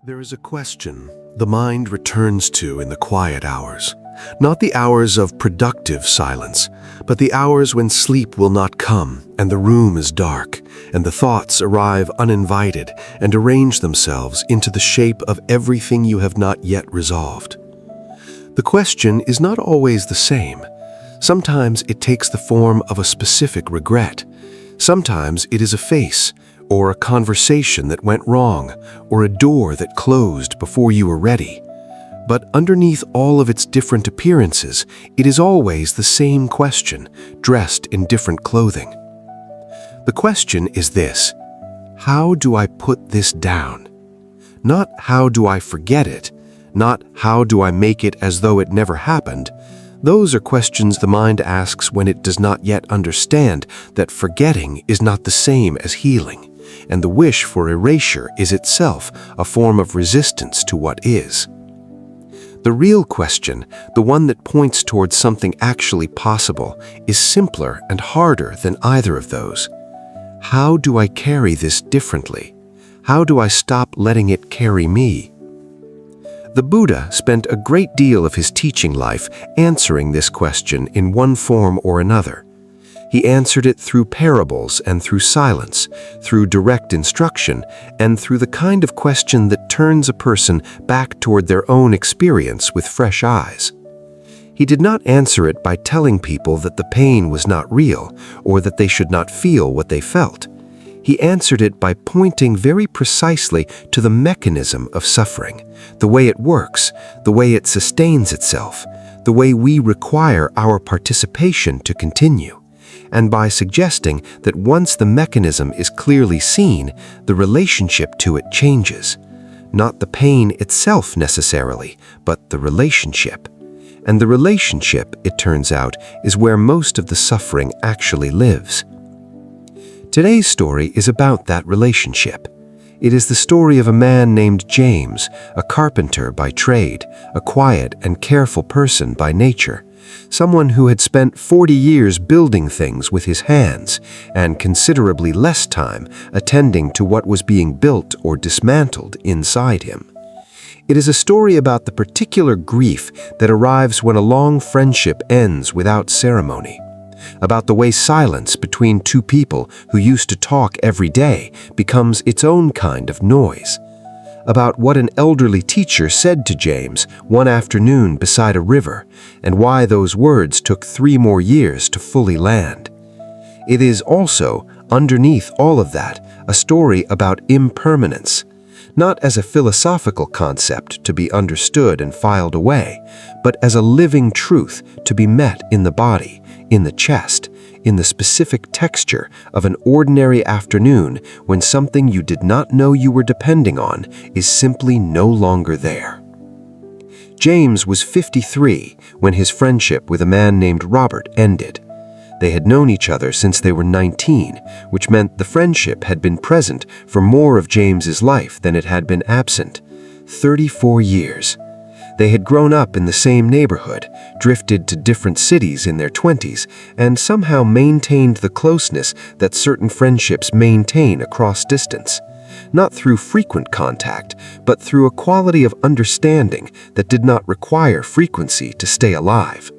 There is a question the mind returns to in the quiet hours, not the hours of productive silence, but the hours when sleep will not come and the room is dark, and the thoughts arrive uninvited and arrange themselves into the shape of everything you have not yet resolved. The question is not always the same. Sometimes it takes the form of a specific regret. Sometimes it is a face, or a conversation that went wrong, or a door that closed before you were ready. But underneath all of its different appearances, it is always the same question, dressed in different clothing. The question is this: how do I put this down? Not how do I forget it, not how do I make it as though it never happened. Those are questions the mind asks when it does not yet understand that forgetting is not the same as healing, and the wish for erasure is itself a form of resistance to what is. The real question, the one that points towards something actually possible, is simpler and harder than either of those. How do I carry this differently? How do I stop letting it carry me? The Buddha spent a great deal of his teaching life answering this question in one form or another. He answered it through parables and through silence, through direct instruction, and through the kind of question that turns a person back toward their own experience with fresh eyes. He did not answer it by telling people that the pain was not real or that they should not feel what they felt. He answered it by pointing very precisely to the mechanism of suffering, the way it works, the way it sustains itself, the way we require our participation to continue, and by suggesting that once the mechanism is clearly seen, the relationship to it changes. Not the pain itself necessarily, but the relationship. And the relationship, it turns out, is where most of the suffering actually lives. Today's story is about that relationship. It is the story of a man named James, a carpenter by trade, a quiet and careful person by nature, someone who had spent 40 years building things with his hands and considerably less time attending to what was being built or dismantled inside him. It is a story about the particular grief that arrives when a long friendship ends without ceremony, about the way silence between two people who used to talk every day becomes its own kind of noise, about what an elderly teacher said to James one afternoon beside a river, and why those words took 3 more years to fully land. It is also, underneath all of that, a story about impermanence, not as a philosophical concept to be understood and filed away, but as a living truth to be met in the body, in the chest, in the specific texture of an ordinary afternoon when something you did not know you were depending on is simply no longer there. James was 53 when his friendship with a man named Robert ended. They had known each other since they were 19, which meant the friendship had been present for more of James's life than it had been absent. 34 years. They had grown up in the same neighborhood, drifted to different cities in their 20s, and somehow maintained the closeness that certain friendships maintain across distance. Not through frequent contact, but through a quality of understanding that did not require frequency to stay alive.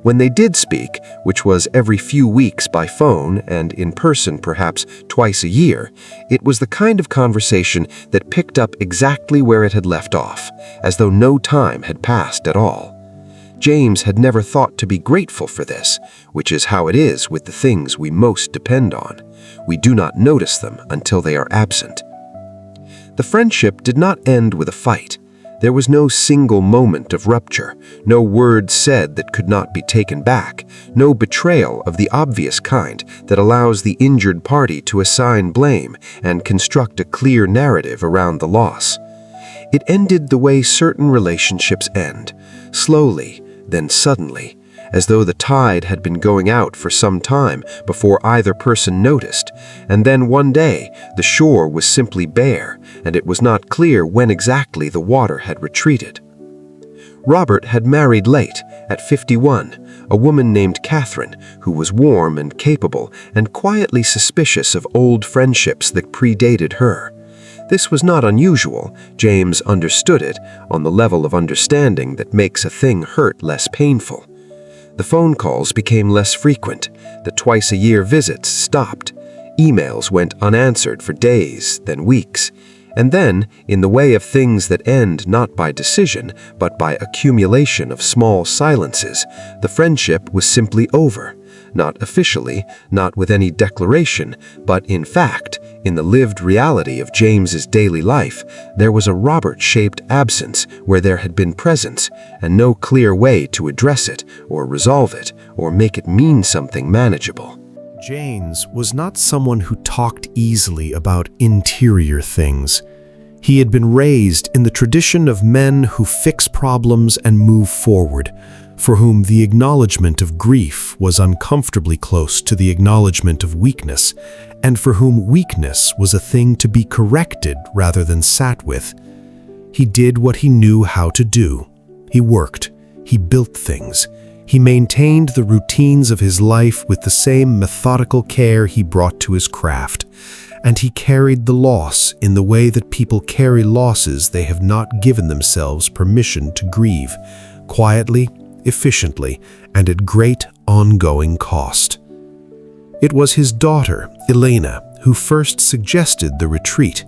When they did speak, which was every few weeks by phone and in person perhaps twice a year, it was the kind of conversation that picked up exactly where it had left off, as though no time had passed at all. James had never thought to be grateful for this, which is how it is with the things we most depend on. We do not notice them until they are absent. The friendship did not end with a fight. There was no single moment of rupture, no word said that could not be taken back, no betrayal of the obvious kind that allows the injured party to assign blame and construct a clear narrative around the loss. It ended the way certain relationships end, slowly, then suddenly, as though the tide had been going out for some time before either person noticed, and then one day the shore was simply bare, and it was not clear when exactly the water had retreated. Robert had married late, at 51, a woman named Catherine, who was warm and capable and quietly suspicious of old friendships that predated her. This was not unusual. James understood it on the level of understanding that makes a thing hurt less painful. The phone calls became less frequent. The twice-a-year visits stopped. Emails went unanswered for days, then weeks. And then, in the way of things that end not by decision, but by accumulation of small silences, the friendship was simply over. Not officially, not with any declaration, but in fact, in the lived reality of James's daily life, there was a Robert-shaped absence where there had been presence, and no clear way to address it, or resolve it, or make it mean something manageable. James was not someone who talked easily about interior things. He had been raised in the tradition of men who fix problems and move forward, for whom the acknowledgement of grief was uncomfortably close to the acknowledgement of weakness, and for whom weakness was a thing to be corrected rather than sat with. He did what he knew how to do. He worked. He built things. He maintained the routines of his life with the same methodical care he brought to his craft, and he carried the loss in the way that people carry losses they have not given themselves permission to grieve, quietly, efficiently, and at great ongoing cost. It was his daughter, Elena, who first suggested the retreat.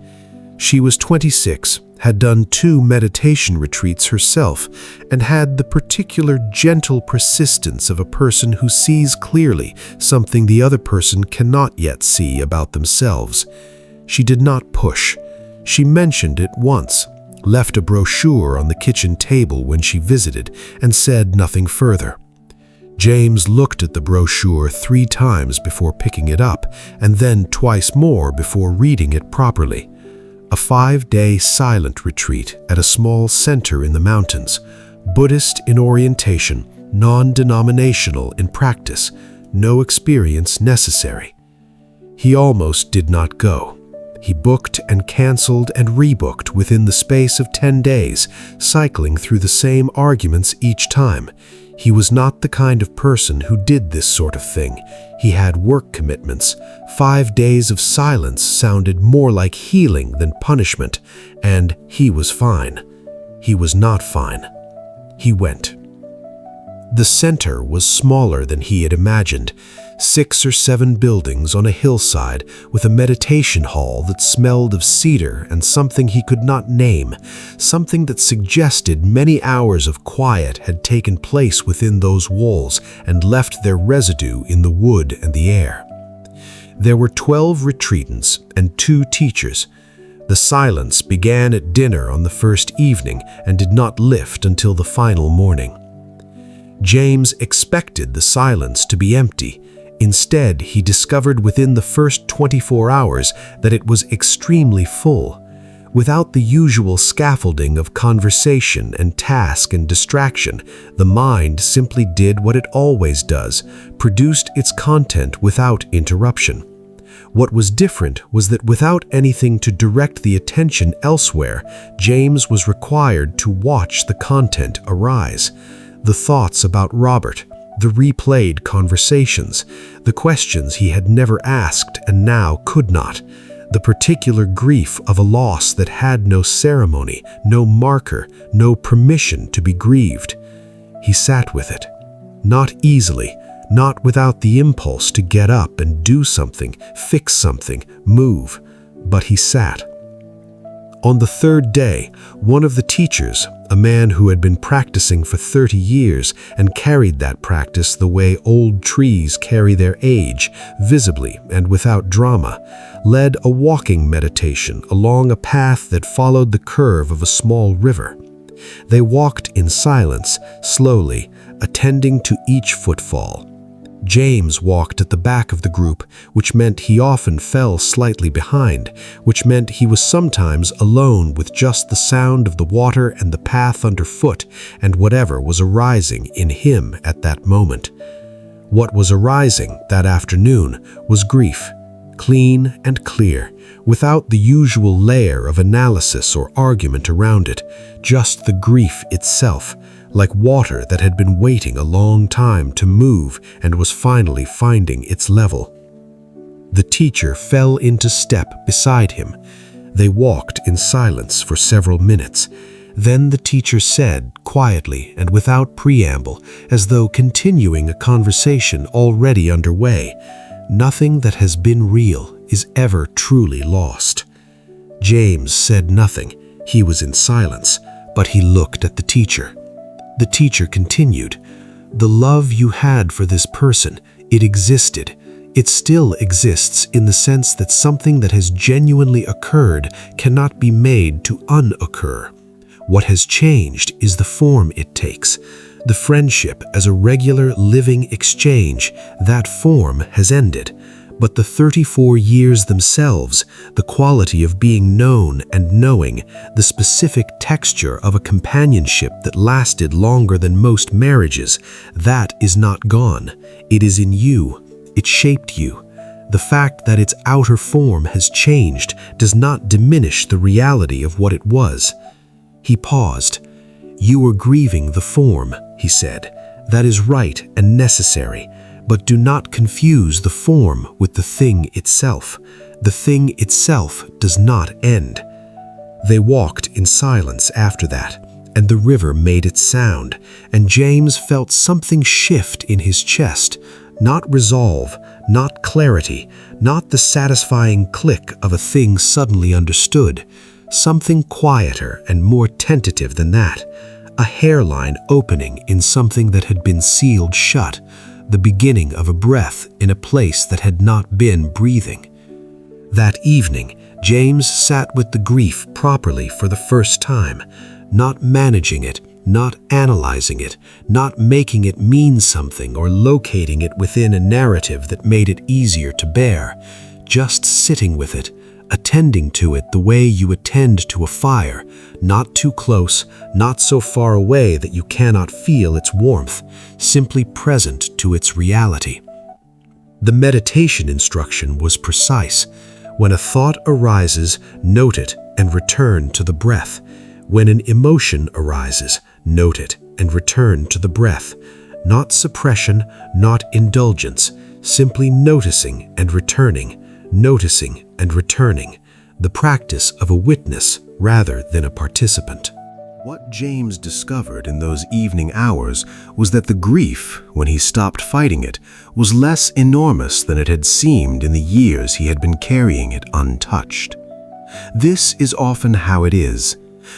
She was 26, had done 2 meditation retreats herself, and had the particular gentle persistence of a person who sees clearly something the other person cannot yet see about themselves. She did not push. She mentioned it once, left a brochure on the kitchen table when she visited, and said nothing further. James looked at the brochure 3 times before picking it up, and then twice more before reading it properly. A 5-day silent retreat at a small center in the mountains, Buddhist in orientation, non-denominational in practice, no experience necessary. He almost did not go. He booked and canceled and rebooked within the space of 10 days, cycling through the same arguments each time. He was not the kind of person who did this sort of thing. He had work commitments. 5 days of silence sounded more like healing than punishment, and he was fine. He was not fine. He went. The center was smaller than he had imagined. 6 or 7 buildings on a hillside with a meditation hall that smelled of cedar and something he could not name, something that suggested many hours of quiet had taken place within those walls and left their residue in the wood and the air. There were 12 retreatants and 2 teachers. The silence began at dinner on the first evening and did not lift until the final morning. James expected the silence to be empty. Instead, he discovered within the first 24 hours that it was extremely full. Without the usual scaffolding of conversation and task and distraction, the mind simply did what it always does, produced its content without interruption. What was different was that without anything to direct the attention elsewhere, James was required to watch the content arise. The thoughts about Robert, the replayed conversations, the questions he had never asked and now could not, the particular grief of a loss that had no ceremony, no marker, no permission to be grieved. He sat with it, not easily, not without the impulse to get up and do something, fix something, move, but he sat. On the 3rd day, one of the teachers, a man who had been practicing for 30 years and carried that practice the way old trees carry their age, visibly and without drama, led a walking meditation along a path that followed the curve of a small river. They walked in silence, slowly, attending to each footfall. James walked at the back of the group, which meant he often fell slightly behind, which meant he was sometimes alone with just the sound of the water and the path underfoot and whatever was arising in him at that moment. What was arising that afternoon was grief, clean and clear, without the usual layer of analysis or argument around it, just the grief itself, like water that had been waiting a long time to move and was finally finding its level. The teacher fell into step beside him. They walked in silence for several minutes. Then the teacher said, quietly and without preamble, as though continuing a conversation already underway, "Nothing that has been real is ever truly lost." James said nothing. He was in silence, but he looked at the teacher. The teacher continued, "The love you had for this person, it existed. It still exists in the sense that something that has genuinely occurred cannot be made to unoccur. What has changed is the form it takes. The friendship as a regular living exchange, that form has ended. But the 34 years themselves, the quality of being known and knowing, the specific texture of a companionship that lasted longer than most marriages, that is not gone. It is in you. It shaped you. The fact that its outer form has changed does not diminish the reality of what it was." He paused. "You were grieving the form," he said. "That is right and necessary. But do not confuse the form with the thing itself. The thing itself does not end." They walked in silence after that, and the river made its sound, and James felt something shift in his chest. Not resolve, not clarity, not the satisfying click of a thing suddenly understood. Something quieter and more tentative than that. A hairline opening in something that had been sealed shut. The beginning of a breath in a place that had not been breathing. That evening, James sat with the grief properly for the first time, not managing it, not analyzing it, not making it mean something or locating it within a narrative that made it easier to bear, just sitting with it, attending to it the way you attend to a fire, not too close, not so far away that you cannot feel its warmth, simply present to its reality. The meditation instruction was precise. When a thought arises, note it and return to the breath. When an emotion arises, note it and return to the breath. Not suppression, not indulgence, simply noticing and returning, noticing and returning, the practice of a witness rather than a participant. What James discovered in those evening hours was that the grief, when he stopped fighting it, was less enormous than it had seemed in the years he had been carrying it untouched. This is often how it is.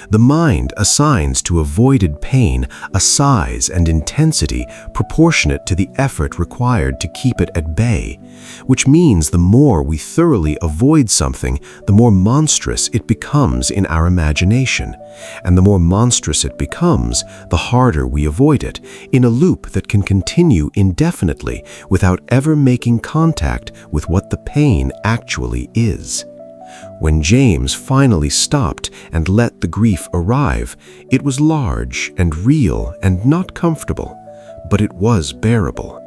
The mind assigns to avoided pain a size and intensity proportionate to the effort required to keep it at bay, which means the more we thoroughly avoid something, the more monstrous it becomes in our imagination, and the more monstrous it becomes, the harder we avoid it, in a loop that can continue indefinitely without ever making contact with what the pain actually is. When James finally stopped and let the grief arrive, it was large and real and not comfortable, but it was bearable.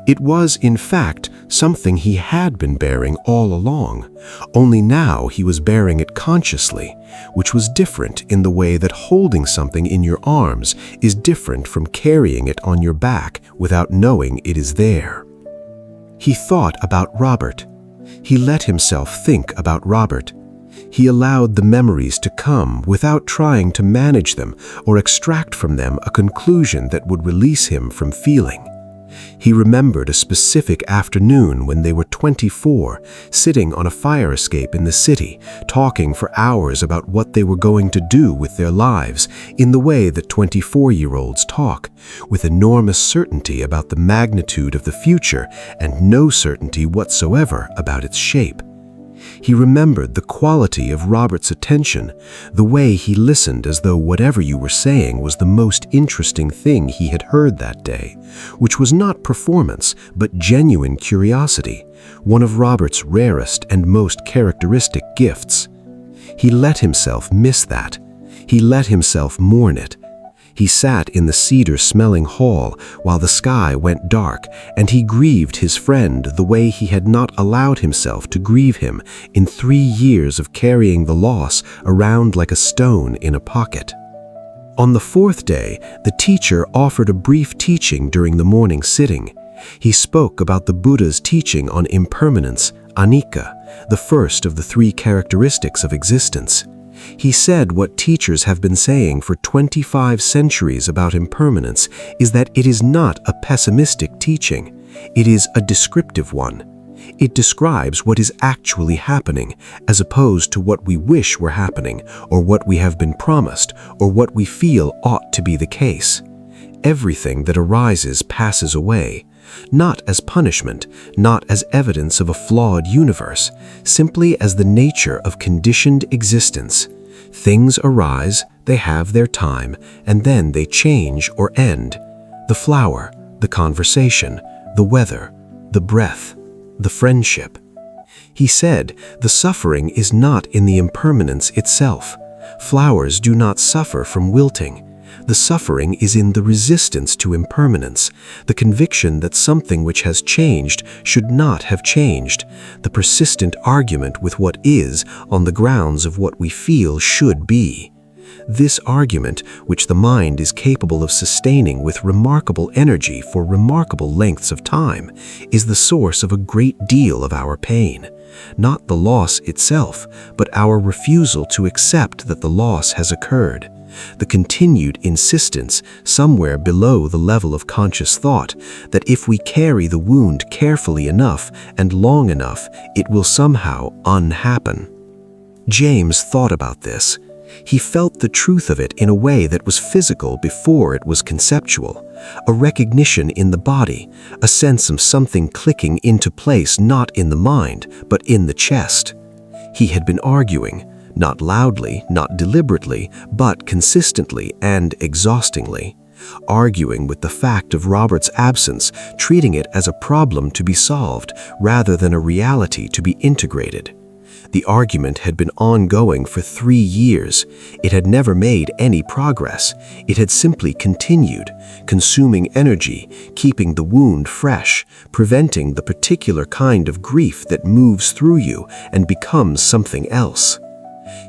It was, in fact, something he had been bearing all along, only now he was bearing it consciously, which was different in the way that holding something in your arms is different from carrying it on your back without knowing it is there. He thought about Robert. He let himself think about Robert. He allowed the memories to come without trying to manage them or extract from them a conclusion that would release him from feeling. He remembered a specific afternoon when they were 24, sitting on a fire escape in the city, talking for hours about what they were going to do with their lives in the way that 24-year-olds talk, with enormous certainty about the magnitude of the future and no certainty whatsoever about its shape. He remembered the quality of Robert's attention, the way he listened as though whatever you were saying was the most interesting thing he had heard that day, which was not performance, but genuine curiosity, one of Robert's rarest and most characteristic gifts. He let himself miss that. He let himself mourn it. He sat in the cedar-smelling hall while the sky went dark, and he grieved his friend the way he had not allowed himself to grieve him in 3 years of carrying the loss around like a stone in a pocket. On the 4th day, the teacher offered a brief teaching during the morning sitting. He spoke about the Buddha's teaching on impermanence, anicca, the first of the three characteristics of existence. He said what teachers have been saying for 25 centuries about impermanence is that it is not a pessimistic teaching, it is a descriptive one. It describes what is actually happening, as opposed to what we wish were happening, or what we have been promised, or what we feel ought to be the case. Everything that arises passes away, not as punishment, not as evidence of a flawed universe, simply as the nature of conditioned existence. Things arise, they have their time, and then they change or end. The flower, the conversation, the weather, the breath, the friendship. He said, the suffering is not in the impermanence itself. Flowers do not suffer from wilting. The suffering is in the resistance to impermanence, the conviction that something which has changed should not have changed, the persistent argument with what is on the grounds of what we feel should be. This argument, which the mind is capable of sustaining with remarkable energy for remarkable lengths of time, is the source of a great deal of our pain. Not the loss itself, but our refusal to accept that the loss has occurred. The continued insistence, somewhere below the level of conscious thought, that if we carry the wound carefully enough and long enough, it will somehow unhappen. James thought about this. He felt the truth of it in a way that was physical before it was conceptual, a recognition in the body, a sense of something clicking into place not in the mind, but in the chest. He had been arguing, not loudly, not deliberately, but consistently and exhaustingly, arguing with the fact of Robert's absence, treating it as a problem to be solved rather than a reality to be integrated. The argument had been ongoing for 3 years. It had never made any progress. It had simply continued, consuming energy, keeping the wound fresh, preventing the particular kind of grief that moves through you and becomes something else.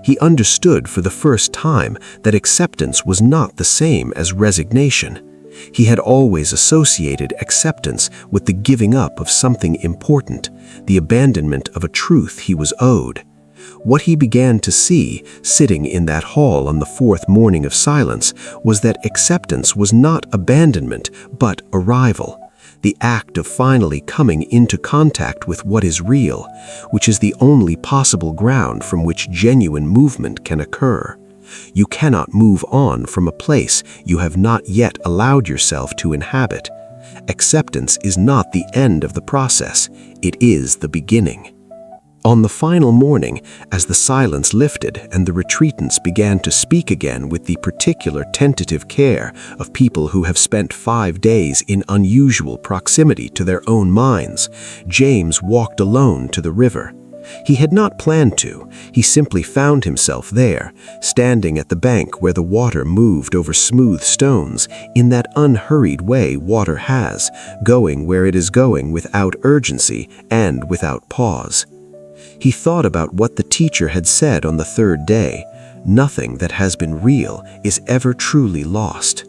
He understood for the first time that acceptance was not the same as resignation. He had always associated acceptance with the giving up of something important, the abandonment of a truth he was owed. What he began to see, sitting in that hall on the 4th morning of silence, was that acceptance was not abandonment, but arrival. The act of finally coming into contact with what is real, which is the only possible ground from which genuine movement can occur. You cannot move on from a place you have not yet allowed yourself to inhabit. Acceptance is not the end of the process, it is the beginning. On the final morning, as the silence lifted and the retreatants began to speak again with the particular tentative care of people who have spent 5 days in unusual proximity to their own minds, James walked alone to the river. He had not planned to, he simply found himself there, standing at the bank where the water moved over smooth stones, in that unhurried way water has, going where it is going without urgency and without pause. He thought about what the teacher had said on the 3rd day, nothing that has been real is ever truly lost.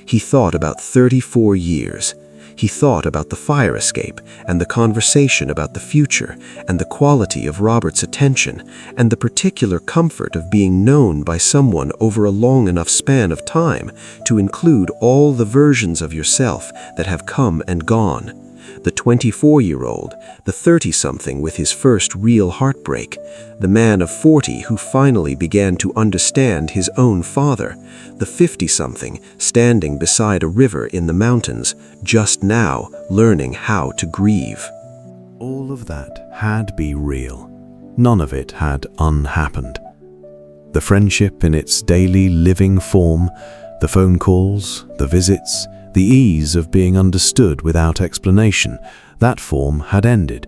He thought about 34 years. He thought about the fire escape and the conversation about the future and the quality of Robert's attention and the particular comfort of being known by someone over a long enough span of time to include all the versions of yourself that have come and gone. The 24-year-old, the 30-something with his first real heartbreak, the man of 40 who finally began to understand his own father, the 50-something standing beside a river in the mountains, just now learning how to grieve. All of that had been real. None of it had unhappened. The friendship in its daily living form, the phone calls, the visits, the ease of being understood without explanation, that form had ended.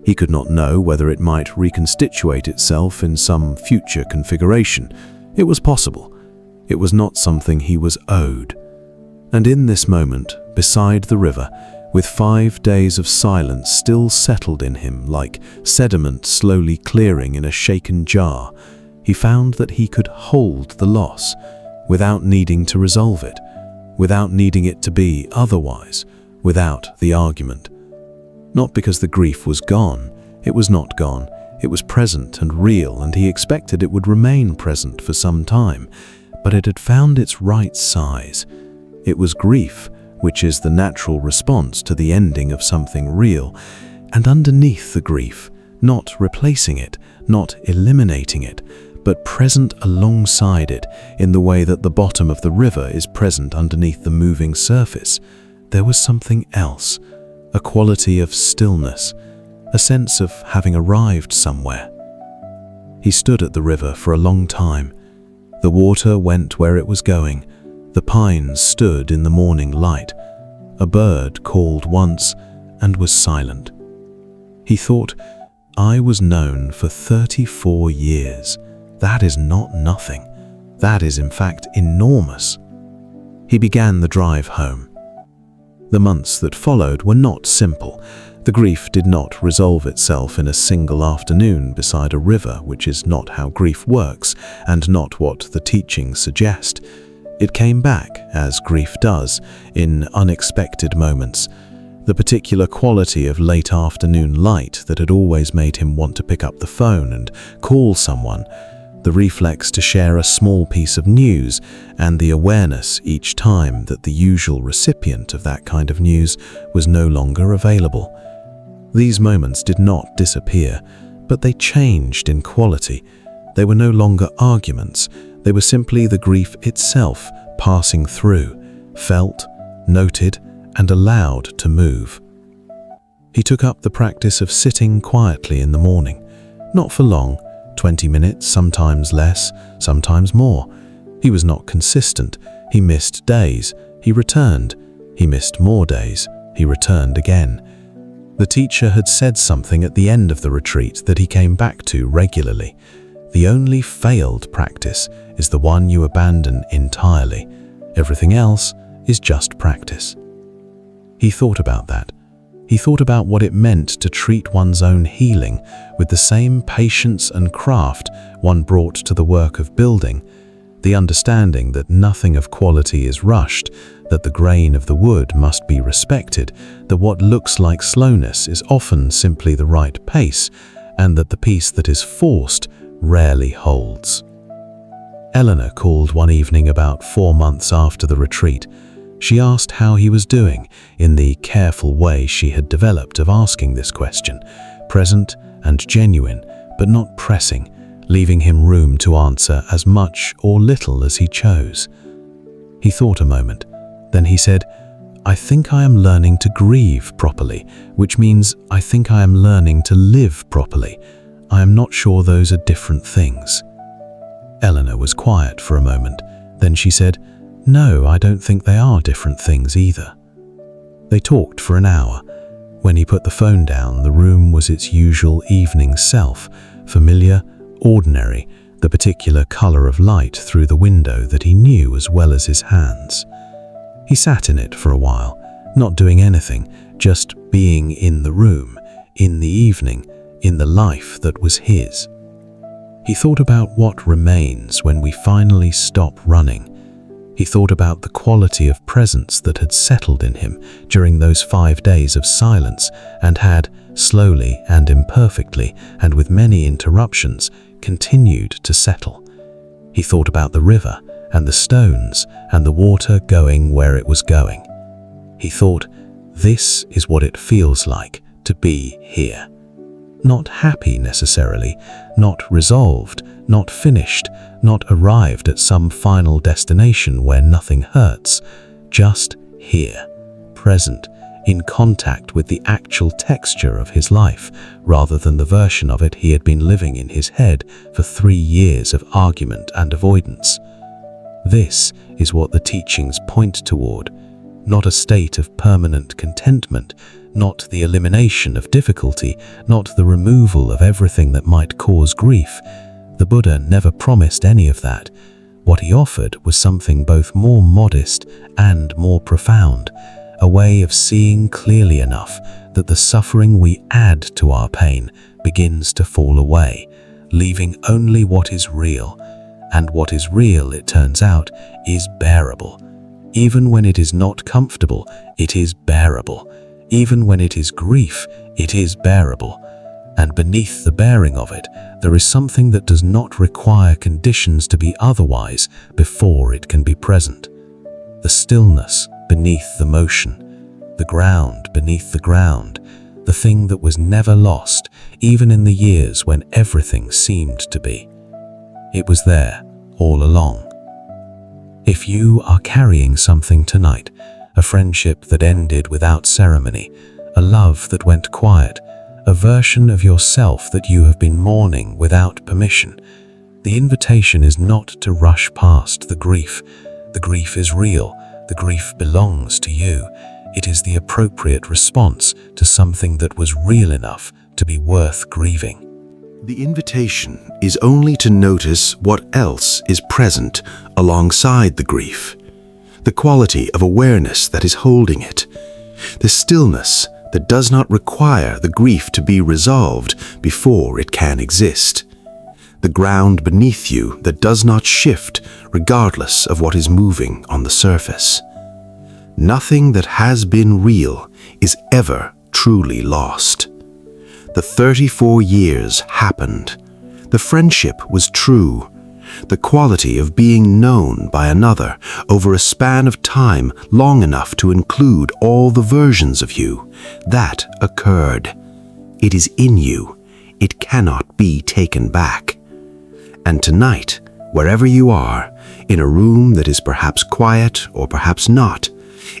He could not know whether it might reconstitute itself in some future configuration. It was possible. It was not something he was owed. And in this moment, beside the river, with 5 days of silence still settled in him like sediment slowly clearing in a shaken jar, he found that he could hold the loss without needing to resolve it, without needing it to be otherwise, without the argument. Not because the grief was gone, It was not gone. It was present and real, and he expected it would remain present for some time, but it had found its right size. It was grief, which is the natural response to the ending of something real, and underneath the grief, not replacing it, not eliminating it, but present alongside it in the way that the bottom of the river is present underneath the moving surface, there was something else, a quality of stillness, a sense of having arrived somewhere. He stood at the river for a long time. The water went where it was going. The pines stood in the morning light. A bird called once and was silent. He thought, I was known for 34 years. That is not nothing. That is in fact enormous. He began the drive home. The months that followed were not simple. The grief did not resolve itself in a single afternoon beside a river, which is not how grief works and not what the teachings suggest. It came back, as grief does, in unexpected moments. The particular quality of late afternoon light that had always made him want to pick up the phone and call someone, the reflex to share a small piece of news, and the awareness each time that the usual recipient of that kind of news was no longer available. These moments did not disappear, but they changed in quality. They were no longer arguments. They were simply the grief itself passing through, felt, noted, and allowed to move. He took up the practice of sitting quietly in the morning, not for long, 20 minutes, sometimes less, sometimes more. He was not consistent. He missed days. He returned. He missed more days. He returned again. The teacher had said something at the end of the retreat that he came back to regularly. The only failed practice is the one you abandon entirely. Everything else is just practice. He thought about that. He thought about what it meant to treat one's own healing with the same patience and craft one brought to the work of building, the understanding that nothing of quality is rushed, that the grain of the wood must be respected, that what looks like slowness is often simply the right pace, and that the peace that is forced rarely holds. Eleanor called one evening about 4 months after the retreat. She asked how he was doing in the careful way she had developed of asking this question, present and genuine, but not pressing, leaving him room to answer as much or little as he chose. He thought a moment. Then he said, I think I am learning to grieve properly, which means I think I am learning to live properly. I am not sure those are different things. Eleanor was quiet for a moment. Then she said, No, I don't think they are different things either. They talked for an hour. When he put the phone down, the room was its usual evening self, familiar, ordinary, the particular color of light through the window that he knew as well as his hands. He sat in it for a while, not doing anything, just being in the room, in the evening, in the life that was his. He thought about what remains when we finally stop running. He thought about the quality of presence that had settled in him during those 5 days of silence and had, slowly and imperfectly and with many interruptions, continued to settle. He thought about the river and the stones and the water going where it was going. He thought, this is what it feels like to be here. Not happy necessarily, not resolved, not finished, not arrived at some final destination where nothing hurts, just here, present, in contact with the actual texture of his life, rather than the version of it he had been living in his head for 3 years of argument and avoidance. This is what the teachings point toward, not a state of permanent contentment, not the elimination of difficulty, not the removal of everything that might cause grief. The Buddha never promised any of that. What he offered was something both more modest and more profound, a way of seeing clearly enough that the suffering we add to our pain begins to fall away, leaving only what is real. And what is real, it turns out, is bearable. Even when it is not comfortable, it is bearable. Even when it is grief, it is bearable. And beneath the bearing of it, there is something that does not require conditions to be otherwise before it can be present. The stillness beneath the motion, the ground beneath the ground, the thing that was never lost, even in the years when everything seemed to be. It was there all along. If you are carrying something tonight, a friendship that ended without ceremony, a love that went quiet, a version of yourself that you have been mourning without permission, the invitation is not to rush past the grief. The grief is real. The grief belongs to you. It is the appropriate response to something that was real enough to be worth grieving. The invitation is only to notice what else is present alongside the grief, the quality of awareness that is holding it, the stillness that does not require the grief to be resolved before it can exist, the ground beneath you that does not shift regardless of what is moving on the surface. Nothing that has been real is ever truly lost. The 34 years happened. The friendship was true. The quality of being known by another over a span of time long enough to include all the versions of you, that occurred. It is in you. It cannot be taken back. And tonight, wherever you are, in a room that is perhaps quiet or perhaps not,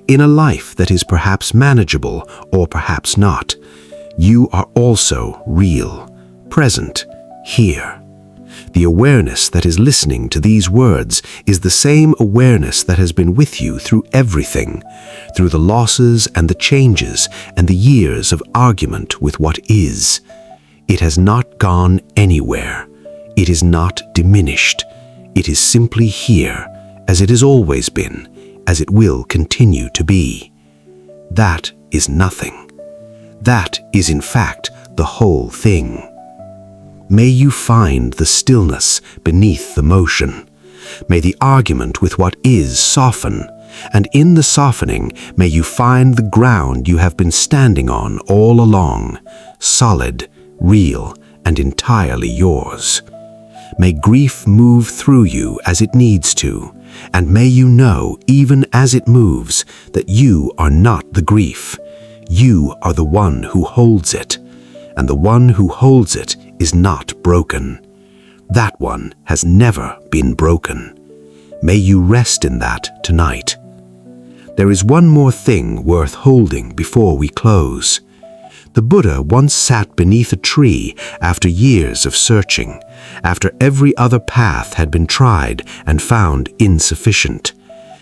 in a life that is perhaps manageable or perhaps not, you are also real, present, here. The awareness that is listening to these words is the same awareness that has been with you through everything, through the losses and the changes and the years of argument with what is. It has not gone anywhere. It is not diminished. It is simply here, as it has always been, as it will continue to be. That is nothing. That is in fact the whole thing. May you find the stillness beneath the motion. May the argument with what is soften, and in the softening may you find the ground you have been standing on all along, solid, real, and entirely yours. May grief move through you as it needs to, and may you know, even as it moves, that you are not the grief. You are the one who holds it, and the one who holds it is not broken. That one has never been broken. May you rest in that tonight. There is one more thing worth holding before we close. The Buddha once sat beneath a tree after years of searching, after every other path had been tried and found insufficient.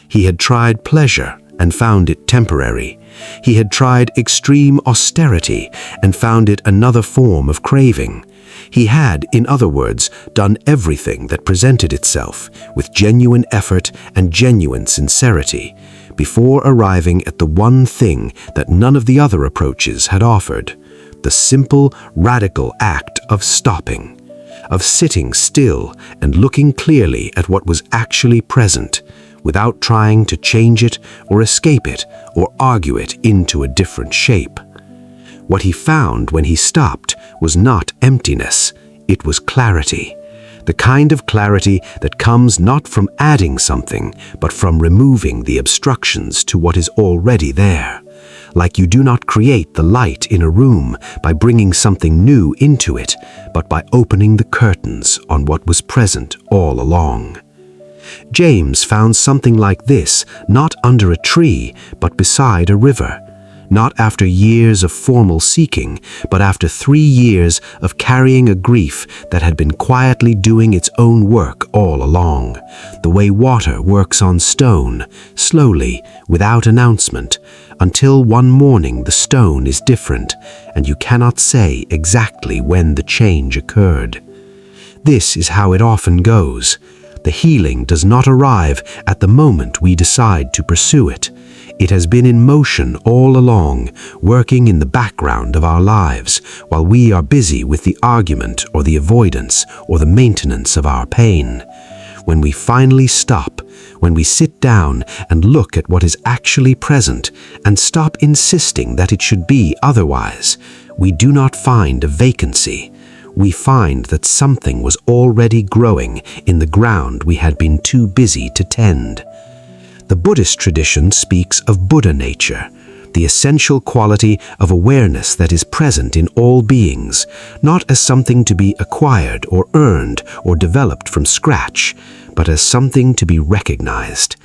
He had tried pleasure and found it temporary. He had tried extreme austerity and found it another form of craving. He had, in other words, done everything that presented itself with genuine effort and genuine sincerity before arriving at the one thing that none of the other approaches had offered, the simple, radical act of stopping, of sitting still and looking clearly at what was actually present, without trying to change it or escape it or argue it into a different shape. What he found when he stopped was not emptiness, it was clarity. The kind of clarity that comes not from adding something, but from removing the obstructions to what is already there. Like you do not create the light in a room by bringing something new into it, but by opening the curtains on what was present all along. James found something like this not under a tree, but beside a river. Not after years of formal seeking, but after 3 years of carrying a grief that had been quietly doing its own work all along, the way water works on stone, slowly, without announcement, until one morning the stone is different, and you cannot say exactly when the change occurred. This is how it often goes. The healing does not arrive at the moment we decide to pursue it. It has been in motion all along, working in the background of our lives, while we are busy with the argument or the avoidance or the maintenance of our pain. when we finally stop, when we sit down and look at what is actually present and stop insisting that it should be otherwise, we do not find a vacancy. We find that something was already growing in the ground we had been too busy to tend. The Buddhist tradition speaks of Buddha nature, the essential quality of awareness that is present in all beings, not as something to be acquired or earned or developed from scratch, but as something to be recognized.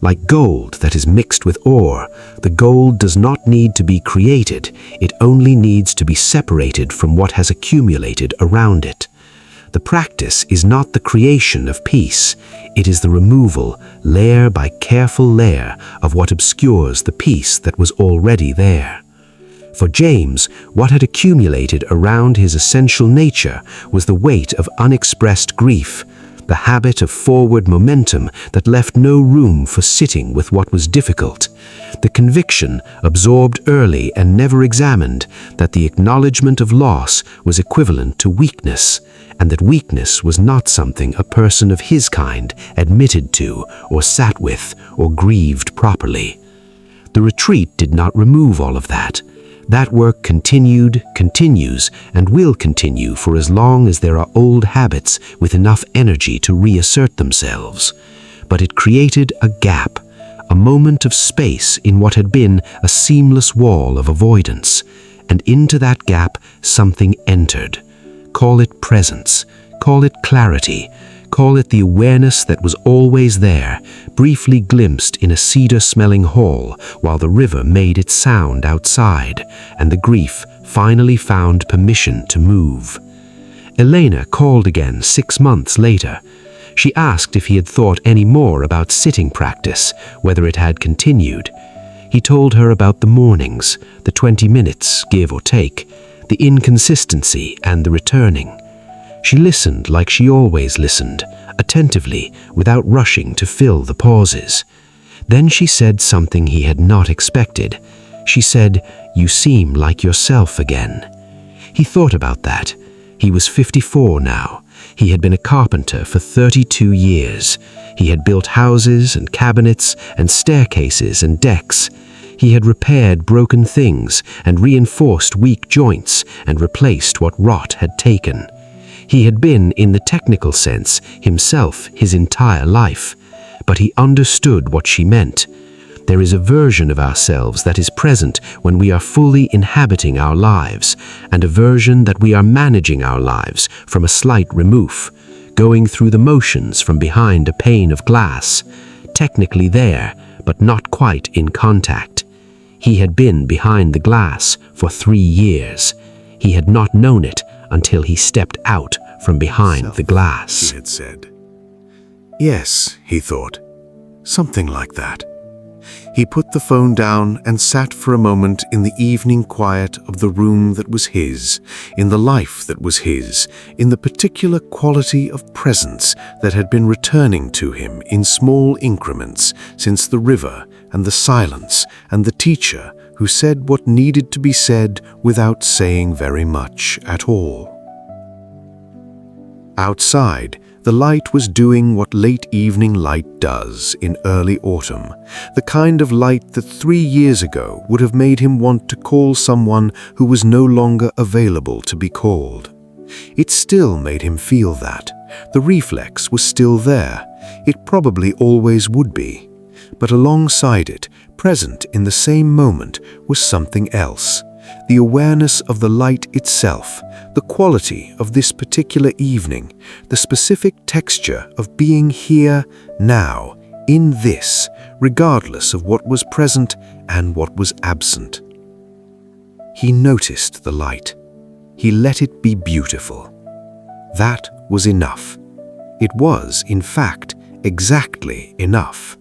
Like gold that is mixed with ore, the gold does not need to be created, it only needs to be separated from what has accumulated around it. The practice is not the creation of peace, it is the removal, layer by careful layer, of what obscures the peace that was already there. For James, what had accumulated around his essential nature was the weight of unexpressed grief, the habit of forward momentum that left no room for sitting with what was difficult, the conviction, absorbed early and never examined, that the acknowledgement of loss was equivalent to weakness, and that weakness was not something a person of his kind admitted to, or sat with, or grieved properly. The retreat did not remove all of that. That work continued, continues, and will continue for as long as there are old habits with enough energy to reassert themselves. But it created a gap, a moment of space in what had been a seamless wall of avoidance, and into that gap something entered. Call it presence, call it clarity, call it the awareness that was always there, briefly glimpsed in a cedar-smelling hall while the river made its sound outside, and the grief finally found permission to move. Elena called again 6 months later. She asked if he had thought any more about sitting practice, whether it had continued. He told her about the mornings, the 20 minutes, give or take, the inconsistency and the returning. She listened like she always listened, attentively, without rushing to fill the pauses. Then she said something he had not expected. She said, "You seem like yourself again." He thought about that. He was 54 now. He had been a carpenter for 32 years. He had built houses and cabinets and staircases and decks. He had repaired broken things and reinforced weak joints and replaced what rot had taken. He had been, in the technical sense, himself his entire life, but he understood what she meant. There is a version of ourselves that is present when we are fully inhabiting our lives, and a version that we are managing our lives from a slight remove, going through the motions from behind a pane of glass, technically there, but not quite in contact. He had been behind the glass for 3 years. He had not known it until he stepped out from behind the glass. She had said. Yes, he thought. Something like that. He put the phone down and sat for a moment in the evening quiet of the room that was his, in the life that was his, in the particular quality of presence that had been returning to him in small increments since the river and the silence and the teacher who said what needed to be said without saying very much at all. Outside, the light was doing what late evening light does in early autumn, the kind of light that 3 years ago would have made him want to call someone who was no longer available to be called. It still made him feel that. The reflex was still there. It probably always would be. But alongside it, present in the same moment, was something else. The awareness of the light itself, the quality of this particular evening, the specific texture of being here, now, in this, regardless of what was present and what was absent. He noticed the light. He let it be beautiful. That was enough. It was, in fact, exactly enough.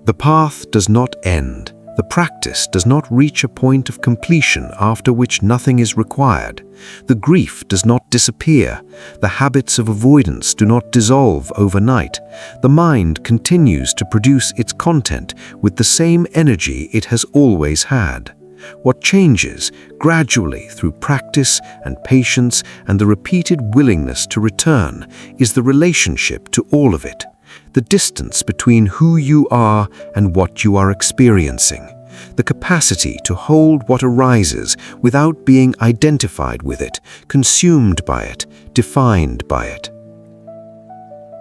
The path does not end. The practice does not reach a point of completion after which nothing is required. The grief does not disappear. The habits of avoidance do not dissolve overnight. The mind continues to produce its content with the same energy it has always had. What changes gradually through practice and patience and the repeated willingness to return is the relationship to all of it, the distance between who you are and what you are experiencing, the capacity to hold what arises without being identified with it, consumed by it, defined by it.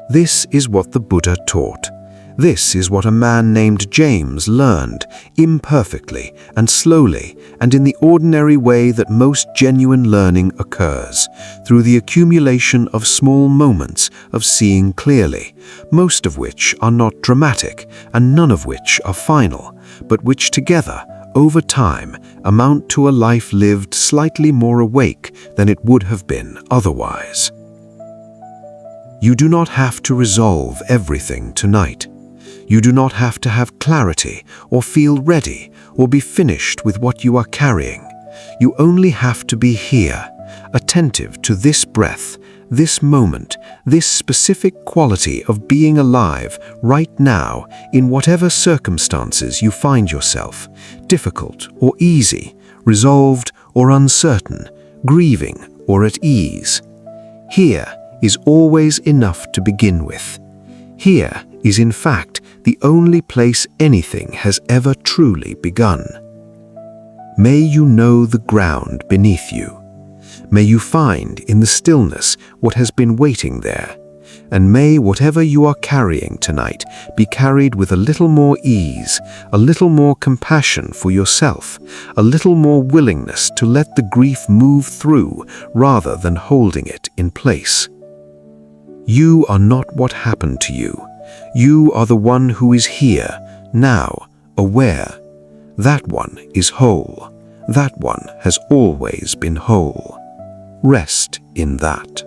This is what the Buddha taught. This is what a man named James learned, imperfectly and slowly and in the ordinary way that most genuine learning occurs, through the accumulation of small moments of seeing clearly, most of which are not dramatic and none of which are final, but which together, over time, amount to a life lived slightly more awake than it would have been otherwise. You do not have to resolve everything tonight. You do not have to have clarity or feel ready or be finished with what you are carrying. You only have to be here, attentive to this breath, this moment, this specific quality of being alive right now in whatever circumstances you find yourself, difficult or easy, resolved or uncertain, grieving or at ease. Here is always enough to begin with. Here is in fact the only place anything has ever truly begun. May you know the ground beneath you. May you find in the stillness what has been waiting there, and may whatever you are carrying tonight be carried with a little more ease, a little more compassion for yourself, a little more willingness to let the grief move through rather than holding it in place. You are not what happened to you. You are the one who is here, now, aware. That one is whole. That one has always been whole. Rest in that.